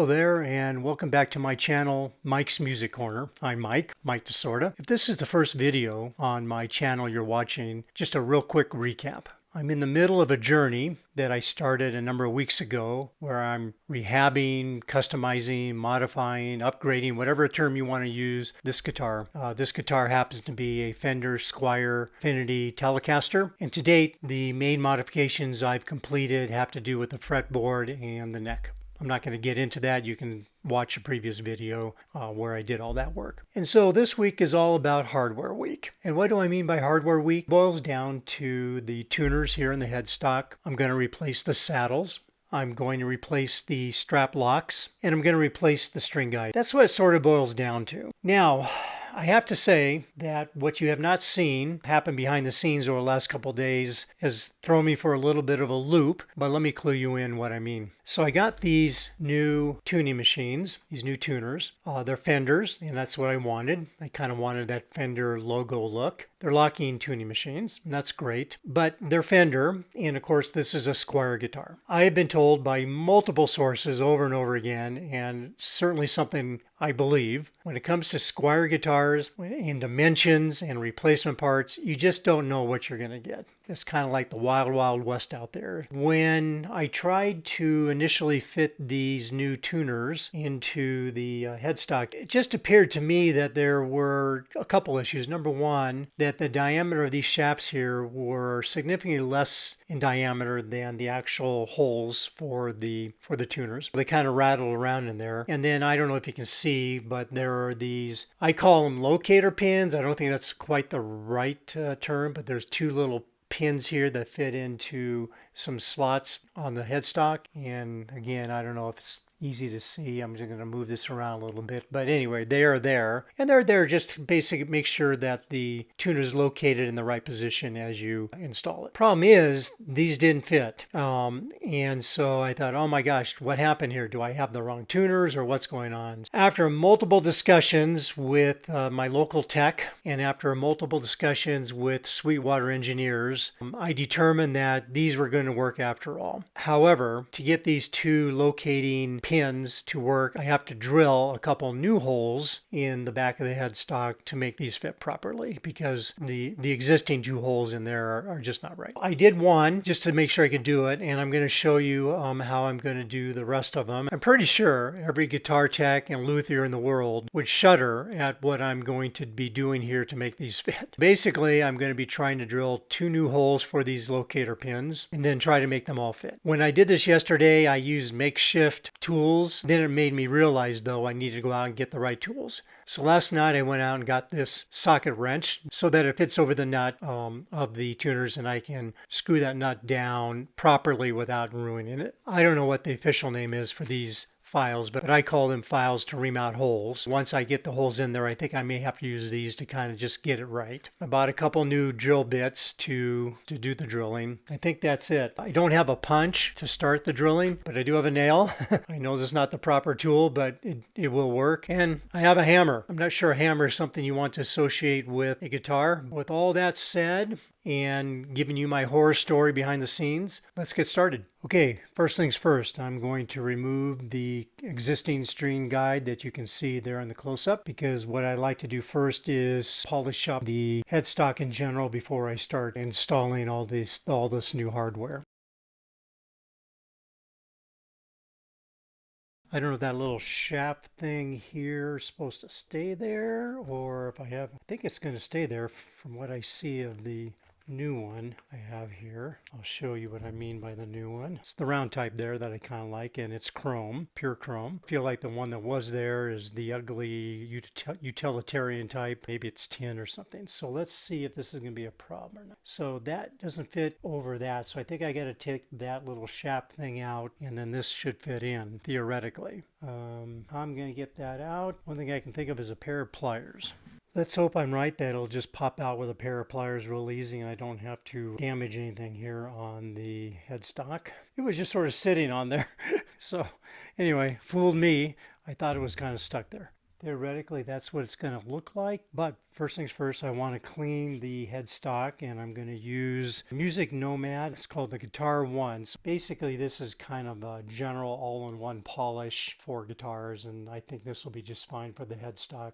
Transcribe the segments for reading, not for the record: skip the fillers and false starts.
Hello there and welcome back to my channel, Mike's Music Corner. I'm Mike DeSorda. If this is the first video on my channel you're watching, just a real quick recap. I'm in the middle of a journey that I started a number of weeks ago where I'm rehabbing, customizing, modifying, upgrading, whatever term you want to use, this guitar. This guitar happens to be a Fender Squire Affinity Telecaster. And to date, the main modifications I've completed have to do with the fretboard and the neck. I'm not going to get into that. You can watch a previous video where I did all that work. And so this week is all about hardware week. And what do I mean by hardware week? It boils down to the tuners here in the headstock. I'm going to replace the saddles. I'm going to replace the strap locks. And I'm going to replace the string guide. That's what it sort of boils down to. Now, I have to say that what you have not seen happen behind the scenes over the last couple of days has thrown me for a little bit of a loop, but let me clue you in what I mean. So I got these new tuning machines, these new tuners. They're Fenders, and that's what I wanted. I kind of wanted that Fender logo look. They're locking tuning machines, and that's great, but they're Fender, and of course this is a Squire guitar. I have been told by multiple sources over and over again, and certainly something I believe, when it comes to Squire guitars in dimensions and replacement parts, you just don't know what you're going to get. It's kind of like the wild, wild west out there. When I tried to initially fit these new tuners into the headstock, it just appeared to me that there were a couple issues. Number one, that the diameter of these shafts here were significantly less in diameter than the actual holes for the tuners. They kind of rattle around in there. And then I don't know if you can see, but there are these, I call them locator pins. I don't think that's quite the right term, but there's two little pins here that fit into some slots on the headstock. And again, I don't know if it's easy to see. I'm just going to move this around a little bit. But anyway, they are there. And they're there just to basically make sure that the tuner is located in the right position as you install it. Problem is, these didn't fit. And so I thought, oh my gosh, what happened here? Do I have the wrong tuners or what's going on? After multiple discussions with my local tech and after multiple discussions with Sweetwater engineers, I determined that these were going to work after all. However, to get these two locating pins to work, I have to drill a couple new holes in the back of the headstock to make these fit properly because the existing two holes in there are just not right. I did one just to make sure I could do it, and I'm going to show you how I'm going to do the rest of them. I'm pretty sure every guitar tech and luthier in the world would shudder at what I'm going to be doing here to make these fit. Basically, I'm going to be trying to drill two new holes for these locator pins and then try to make them all fit. When I did this yesterday, I used makeshift tools. Then it made me realize, though, I needed to go out and get the right tools. So last night I went out and got this socket wrench so that it fits over the nut of the tuners and I can screw that nut down properly without ruining it. I don't know what the official name is for these files, but I call them files to remount holes. Once I get the holes in there, I think I may have to use these to kind of just get it right. I bought a couple new drill bits to do the drilling. I think that's it. I don't have a punch to start the drilling, but I do have a nail. I know this is not the proper tool, but it will work. And I have a hammer. I'm not sure a hammer is something you want to associate with a guitar. With all that said, and giving you my horror story behind the scenes, let's get started. Okay, first things first, I'm going to remove the existing string guide that you can see there in the close-up because what I like to do first is polish up the headstock in general before I start installing all this new hardware. I don't know if that little shaft thing here is supposed to stay there or if I think it's going to stay there from what I see of the new one I have here. I'll show you what I mean by the new one. It's the round type there that I kind of like, and it's chrome, pure chrome. I feel like the one that was there is the ugly utilitarian type. Maybe it's tin or something. So let's see if this is going to be a problem or not. So that doesn't fit over that. So I think I got to take that little shaft thing out, and then this should fit in theoretically. I'm going to get that out. One thing I can think of is a pair of pliers. Let's hope I'm right that it'll just pop out with a pair of pliers real easy and I don't have to damage anything here on the headstock. It was just sort of sitting on there. So anyway, fooled me. I thought it was kind of stuck there. theoretically that's what it's going to look like. But first things first, I want to clean the headstock, and I'm going to use Music Nomad. It's called the Guitar One. So basically this is kind of a general all-in-one polish for guitars, and I think this will be just fine for the headstock.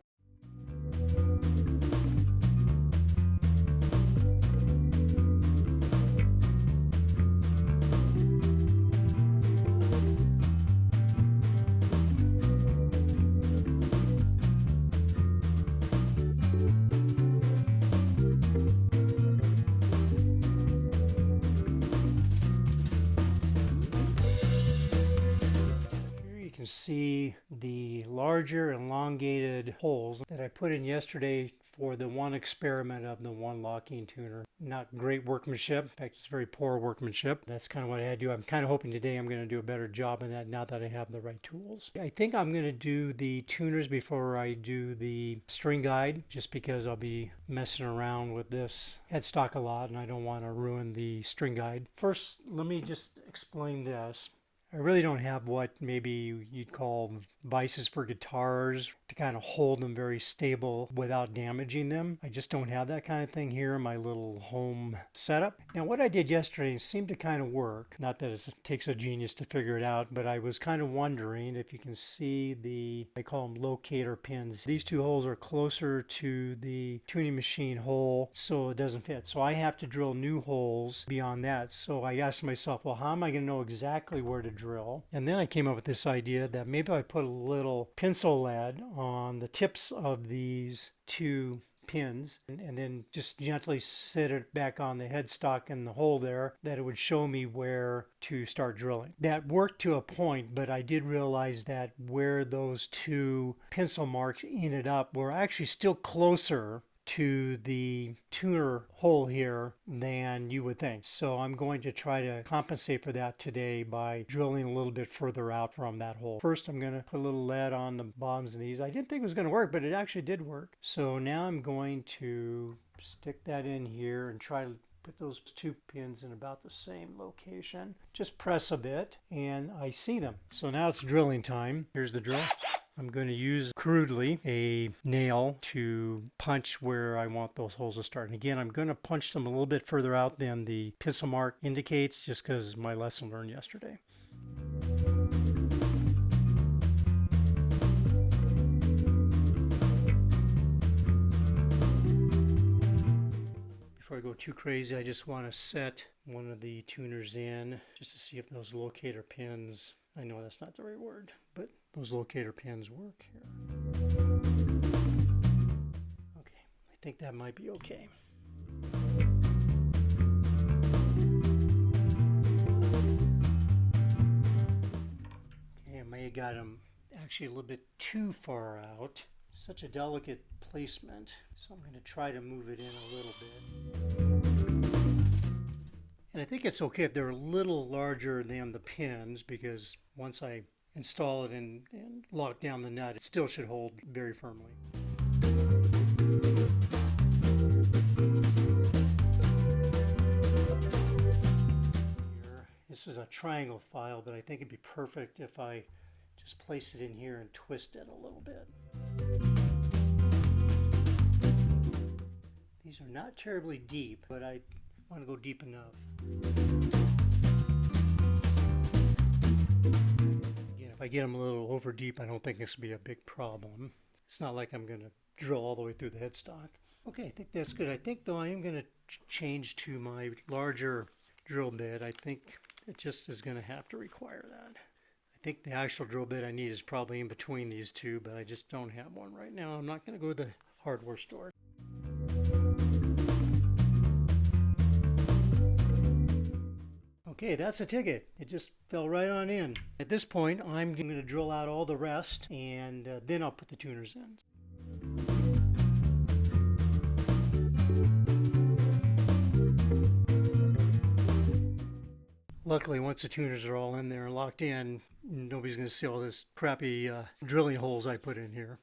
See the larger elongated holes that I put in yesterday for the one experiment of the one locking tuner. Not great workmanship. In fact, it's very poor workmanship. That's kind of what I had to do. I'm kind of hoping today I'm going to do a better job in that now that I have the right tools. I think I'm going to do the tuners before I do the string guide, just because I'll be messing around with this headstock a lot and I don't want to ruin the string guide. First, let me just explain this. I really don't have what maybe you'd call vices for guitars to kind of hold them very stable without damaging them. I just don't have that kind of thing here in my little home setup. Now what I did yesterday seemed to kind of work. Not that it takes a genius to figure it out, but I was kind of wondering if you can see the, I call them locator pins. These two holes are closer to the tuning machine hole, so it doesn't fit. So I have to drill new holes beyond that. So I asked myself, well, how am I going to know exactly where to drill? And then I came up with this idea that maybe I put a little pencil lead on the tips of these two pins and then just gently sit it back on the headstock in the hole there, that it would show me where to start drilling. That worked to a point, but I did realize that where those two pencil marks ended up were actually still closer to the tuner hole here than you would think. So I'm going to try to compensate for that today by drilling a little bit further out from that hole. First, I'm going to put a little lead on the bottoms of these. I didn't think it was going to work, but it actually did work. So now I'm going to stick that in here and try to put those two pins in about the same location. Just press a bit and I see them. So now it's drilling time. Here's the drill. I'm going to use crudely a nail to punch where I want those holes to start. And again, I'm going to punch them a little bit further out than the pencil mark indicates, just because my lesson learned yesterday. Before I go too crazy, I just want to set one of the tuners in just to see if those locator pins, I know that's not the right word, but those locator pins work here. Okay, I think that might be okay. Okay, I may have got them actually a little bit too far out. Such a delicate placement, so I'm going to try to move it in a little bit. And I think it's okay if they're a little larger than the pins, because once I install it and lock down the nut, it still should hold very firmly. Here, this is a triangle file, but I think it'd be perfect if I just place it in here and twist it a little bit. These are not terribly deep, but I want to go deep enough. Again, if I get them a little over deep, I don't think this will be a big problem. It's not like I'm going to drill all the way through the headstock. Okay, I think that's good. I think though I am going to change to my larger drill bit. I think it just is going to have to require that. I think the actual drill bit I need is probably in between these two, but I just don't have one right now. I'm not going to go to the hardware store. Okay, that's a ticket. It just fell right on in. At this point, I'm going to drill out all the rest, and then I'll put the tuners in. Luckily, once the tuners are all in there and locked in, nobody's going to see all this crappy drilling holes I put in here.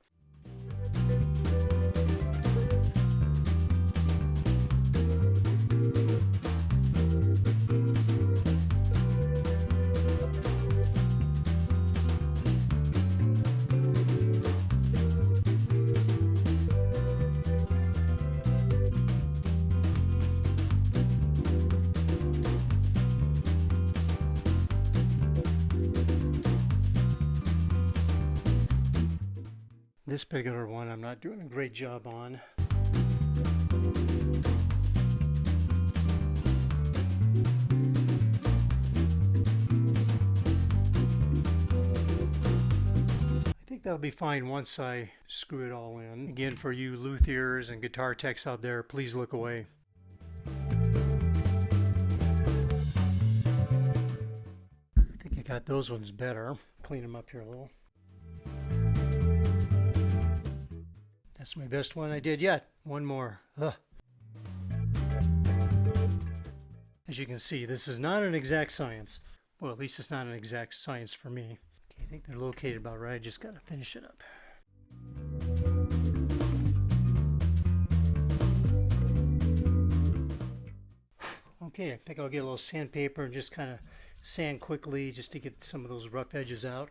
this particular one I'm not doing a great job on. I think that'll be fine once I screw it all in. Again, for you luthiers and guitar techs out there, please look away. I think I got those ones better. Clean them up here a little. That's my best one I did yet. One more. Ugh. As you can see, this is not an exact science. Well, at least it's not an exact science for me. Okay, I think they're located about right. I just got to finish it up. Okay, I think I'll get a little sandpaper and just kind of sand quickly just to get some of those rough edges out.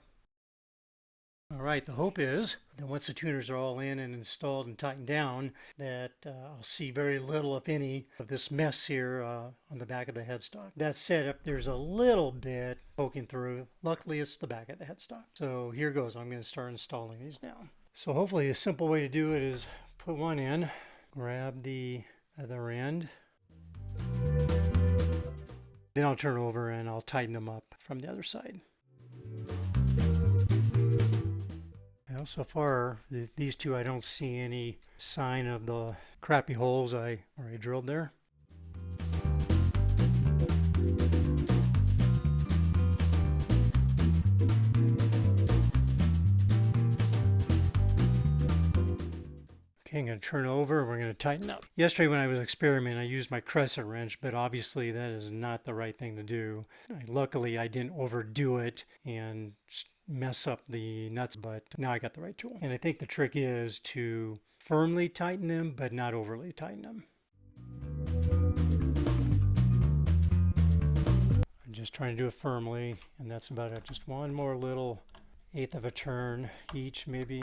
Alright, the hope is that once the tuners are all in and installed and tightened down, that I'll see very little, if any, of this mess here on the back of the headstock. That said, if there's a little bit poking through, luckily it's the back of the headstock. So here goes. I'm going to start installing these now. So hopefully a simple way to do it is put one in, grab the other end, then I'll turn over and I'll tighten them up from the other side. Well, so far, these two, I don't see any sign of the crappy holes I already drilled there. Okay, I'm going to turn over and we're going to tighten up. Yesterday when I was experimenting, I used my crescent wrench, but obviously that is not the right thing to do. Luckily, I didn't overdo it and mess up the nuts, but now I got the right tool. And I think the trick is to firmly tighten them, but not overly tighten them. I'm just trying to do it firmly, and that's about it. Just one more little eighth of a turn each, maybe.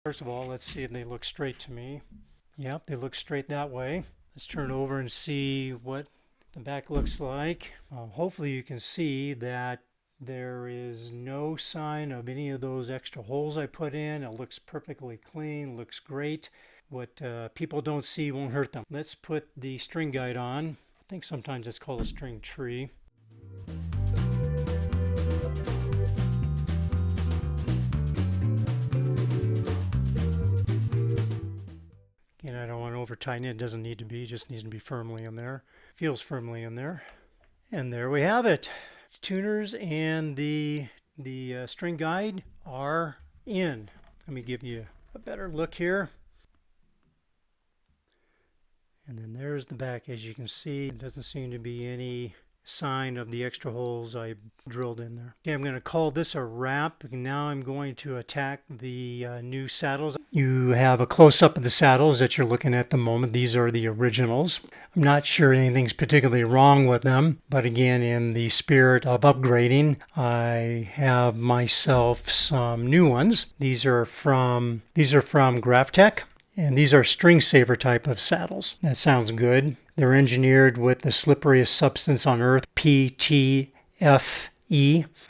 First of all, let's see if they look straight to me. Yep, they look straight that way. Let's turn over and see what the back looks like. Hopefully you can see that there is no sign of any of those extra holes I put in. It looks perfectly clean, looks great. What people don't see won't hurt them. Let's put the string guide on. I think sometimes it's called a string tree. Again, I don't want to over tighten it. It doesn't need to be. It just needs to be firmly in there. Feels firmly in there. And there we have it. Tuners and the string guide are in. Let me give you a better look here. And then there's the back. As you can see, it doesn't seem to be any sign of the extra holes I drilled in there. Okay, I'm going to call this a wrap. Now I'm going to attack the new saddles. You have a close-up of the saddles that you're looking at the moment. These are the originals. I'm not sure anything's particularly wrong with them, but again, in the spirit of upgrading, I have myself some new ones. These are from Graphtec. And these are string saver type of saddles. That sounds good. They're engineered with the slipperiest substance on earth, PTFE.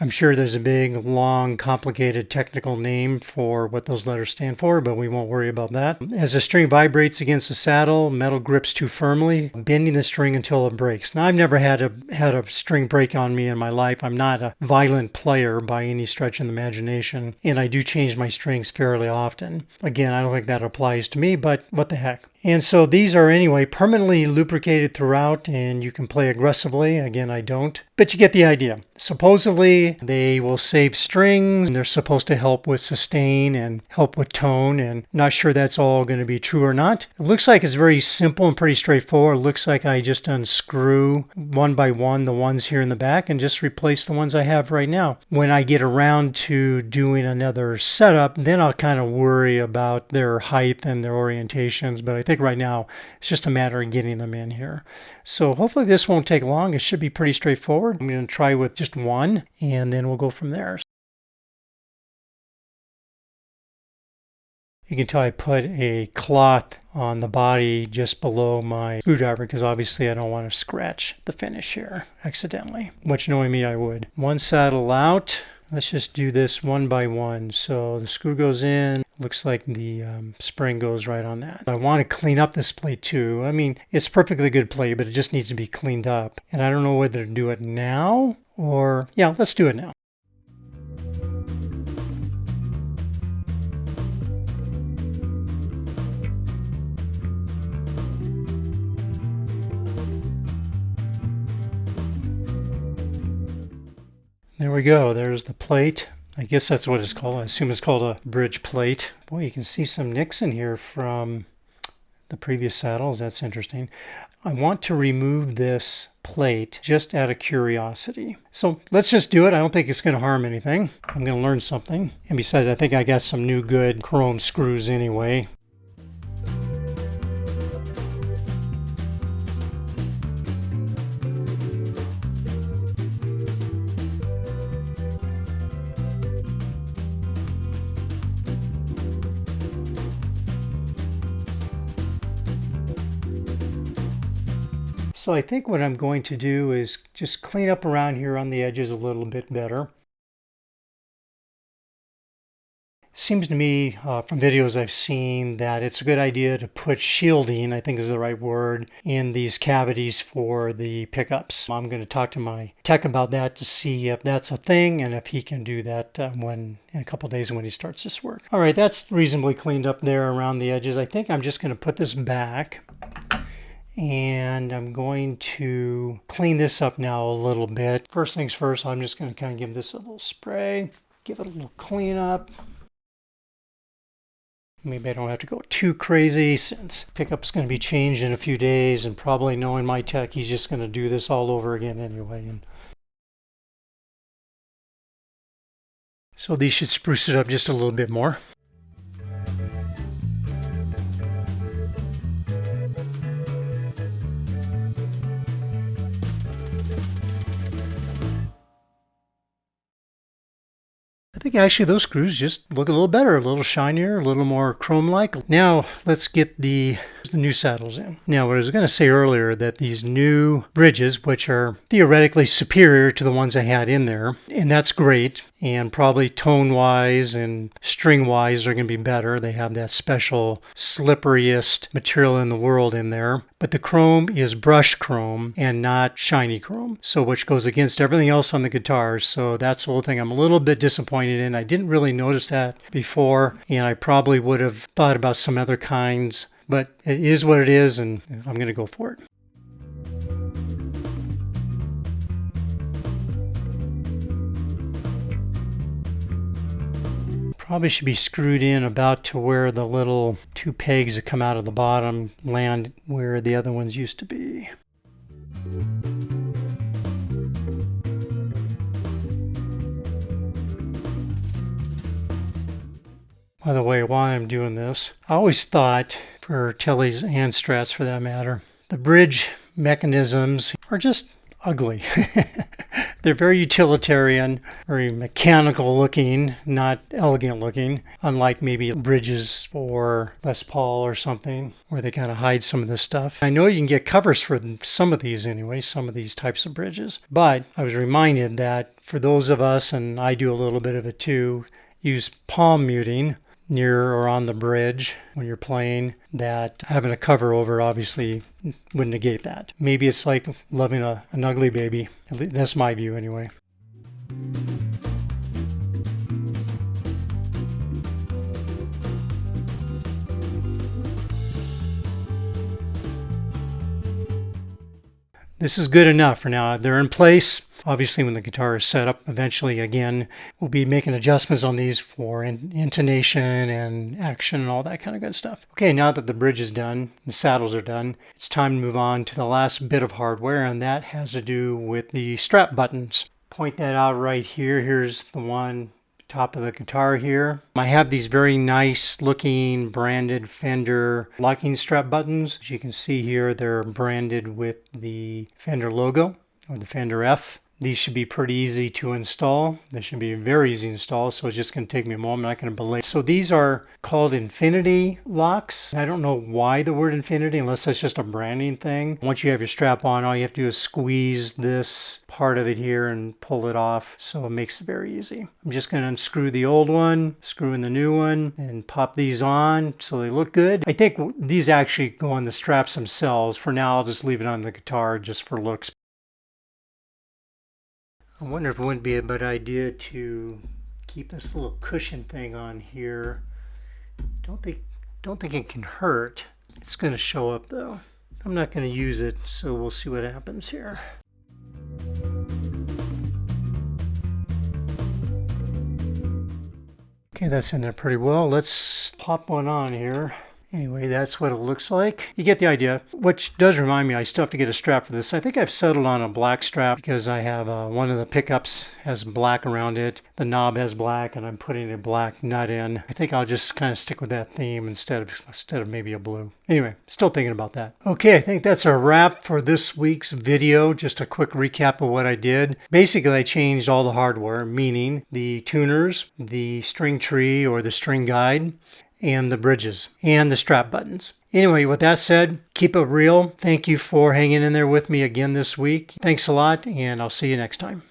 I'm sure there's a big, long, complicated technical name for what those letters stand for, but we won't worry about that. As the string vibrates against the saddle, metal grips too firmly, bending the string until it breaks. Now, I've never had a string break on me in my life. I'm not a violent player by any stretch of the imagination, and I do change my strings fairly often. Again, I don't think that applies to me, but what the heck. And so these are anyway permanently lubricated throughout, and you can play aggressively. Again, I don't, but you get the idea. Supposedly they will save strings, and they're supposed to help with sustain and help with tone, and not sure that's all going to be true or not. It looks like it's very simple and pretty straightforward. It looks like I just unscrew one by one the ones here in the back and just replace the ones I have right now. When I get around to doing another setup, then I'll kind of worry about their height and their orientations, but I think right now it's just a matter of getting them in here. So hopefully this won't take long. It should be pretty straightforward. I'm going to try with just one, and then we'll go from there. You can tell I put a cloth on the body just below my screwdriver because obviously I don't want to scratch the finish here accidentally, which knowing me I would. One saddle out, Let's just do this one by one. So the screw goes in. Looks like the spring goes right on that. I want to clean up this plate too. I mean, it's perfectly good plate, but it just needs to be cleaned up. And I don't know whether to do it now or, yeah, let's do it now. There we go. There's the plate. I guess that's what it's called. I assume it's called a bridge plate. Boy, you can see some nicks in here from the previous saddles. That's interesting. I want to remove this plate just out of curiosity. So let's just do it. I don't think it's going to harm anything. I'm going to learn something. And besides, I think I got some new good chrome screws anyway. So I think what I'm going to do is just clean up around here on the edges a little bit better. Seems to me from videos I've seen that it's a good idea to put shielding, I think is the right word, in these cavities for the pickups. I'm going to talk to my tech about that to see if that's a thing and if he can do that in a couple days when he starts this work. All right, that's reasonably cleaned up there around the edges. I think I'm just going to put this back. And I'm going to clean this up now a little bit. First things first, I'm just going to kind of give this a little spray, give it a little cleanup. Maybe I don't have to go too crazy since pickup's going to be changed in a few days, and probably knowing my tech, he's just going to do this all over again anyway. So these should spruce it up just a little bit more. I think actually those screws just look a little better, a little shinier, a little more chrome-like. Now let's get the new saddles in. Now what I was going to say earlier that these new bridges, which are theoretically superior to the ones I had in there, and that's great, and probably tone-wise and string-wise are going to be better. They have that special slipperiest material in the world in there. But the chrome is brushed chrome and not shiny chrome, so which goes against everything else on the guitars. So that's the whole thing I'm a little bit disappointed in. I didn't really notice that before, and I probably would have thought about some other kinds, but it is what it is, and I'm going to go for it. Probably should be screwed in about to where the little two pegs that come out of the bottom land where the other ones used to be. By the way, while I'm doing this, I always thought, for Tellys and Strats for that matter, the bridge mechanisms are just ugly. They're very utilitarian, very mechanical looking, not elegant looking, unlike maybe bridges for Les Paul or something, where they kind of hide some of this stuff. I know you can get covers for some of these anyway, some of these types of bridges, but I was reminded that for those of us, and I do a little bit of it too, use palm muting near or on the bridge when you're playing, that having a cover over obviously would negate that. Maybe it's like loving an ugly baby. At least that's my view anyway. This is good enough for now. They're in place. Obviously, when the guitar is set up, eventually, again, we'll be making adjustments on these for intonation and action and all that kind of good stuff. Okay, now that the bridge is done, the saddles are done, it's time to move on to the last bit of hardware, and that has to do with the strap buttons. Point that out right here. Here's the one top of the guitar here. I have these very nice looking branded Fender locking strap buttons. As you can see here, they're branded with the Fender logo, or the Fender F. These should be pretty easy to install. They should be very easy to install, so it's just going to take me a moment. I'm not going to belabor. So these are called infinity locks. I don't know why the word infinity, unless that's just a branding thing. Once you have your strap on, all you have to do is squeeze this part of it here and pull it off, so it makes it very easy. I'm just going to unscrew the old one, screw in the new one, and pop these on so they look good. I think these actually go on the straps themselves. For now, I'll just leave it on the guitar just for looks. I wonder if it wouldn't be a bad idea to keep this little cushion thing on here. Don't think it can hurt. It's going to show up though. I'm not going to use it, so we'll see what happens here. Okay, that's in there pretty well. Let's pop one on here. Anyway, that's what it looks like. You get the idea. Which does remind me, I still have to get a strap for this. I think I've settled on a black strap because I have one of the pickups has black around it. The knob has black, and I'm putting a black nut in. I think I'll just kind of stick with that theme instead of maybe a blue. Anyway, still thinking about that. Okay, I think that's a wrap for this week's video. Just a quick recap of what I did. Basically, I changed all the hardware, meaning the tuners, the string tree or the string guide, and the bridges and the strap buttons. Anyway, with that said, keep it real. Thank you for hanging in there with me again this week. Thanks a lot, and I'll see you next time.